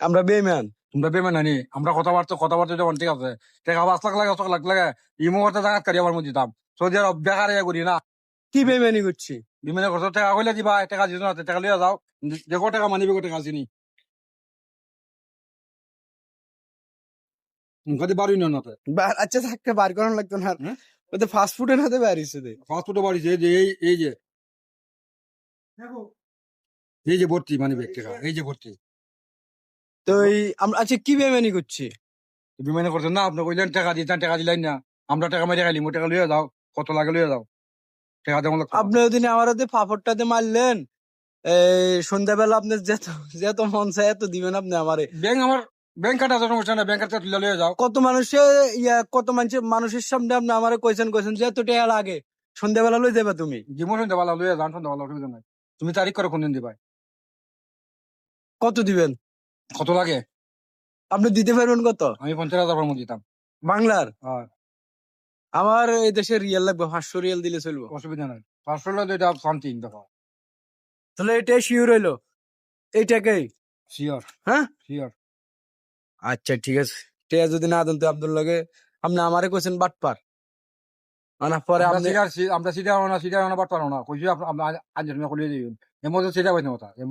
আমরা বেইমান। তোমরা বেমান নানি আমরা কথাবার্তা যখন ঠিক আছে টাকা 5 লাখ লাগে 6 লাখ লাগে ইমো করতে জাগাত কারি আমার মধ্যে দিতাম সৌদি আরব বেকার করি না কি বেইমানি করছি? বিমানে খরচ টাকা কইলে দিবা টাকা দিছ না টাকা লিয়ে যাও দেখো টাকা মানিবে টাকা চিনি কদি বাড়ি না নাতে আচ্ছা থাকতে বার করানো লাগতো না। হ্যাঁ? ওদের ফাস্ট ফুডের হাতে বাড়িছে দে। পাসপোর্টে বাড়ি যে এই যে ভর্তি মানি ব্যাগ টাকা এই যে ভর্তি তো আমরা আচ্ছা কি বেইমানি করছি? বিমানে করছেন না আপনি কইলেন টাকা দিলেন না আমরা টাকা মেরে খাইলি টাকা লিয়ে যাও কত লাগে লিয়ে যাও টাকা দেওয়া লাগতো আপনি ওদিন আমার হাতে পাপড়টাতে মারলেন, সন্ধ্যাবেলা আপনি যেত যেত মন চায় এত দিবেন আপনি আমারে। ব্যাংক কাটা সমস্যা না ব্যাংক কাটা তুলে লিয়ে যাও কত মানুষে কত মানুষের সামনে আপনি আমারে কইছেন যে এত টাকা লাগে, সন্ধ্যাবেলা লই যাবে তুমি। জীবন সন্ধ্যাবেলা লিয়ে যান সন্ধ্যাবেলা অসুবিধা নাই তুমি তারিখ করে কোনদিন দিবা কত দিবেন? কত লাগে আপনি দিতে পারবেন কত? আমি 50,000 মতো দিতাম বাংলার? আর আমার এই দেশে রিয়াল লাগবে, 500 রিয়াল দিলে চলবো। অসুবিধা নাই 500 এটা সামথিং দেখো তাহলে এটাই শিওর হইলো, এইটাকেই। শিওর হ্যাঁ শিওর আচ্ছা ঠিক আছে। টেয়া যদি না দেন তো আব্দুল লাগে আপনি আমারে কইছেন বাটপার, মানে পরে আপনি আমরা সিটার না পারতাম না কইছি আমরা আজ তুমি কলিয়ে দিবেন এর মধ্যে সিটা পাইছে না এর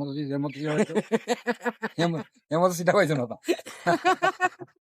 মধ্যে সিটা পাইছে না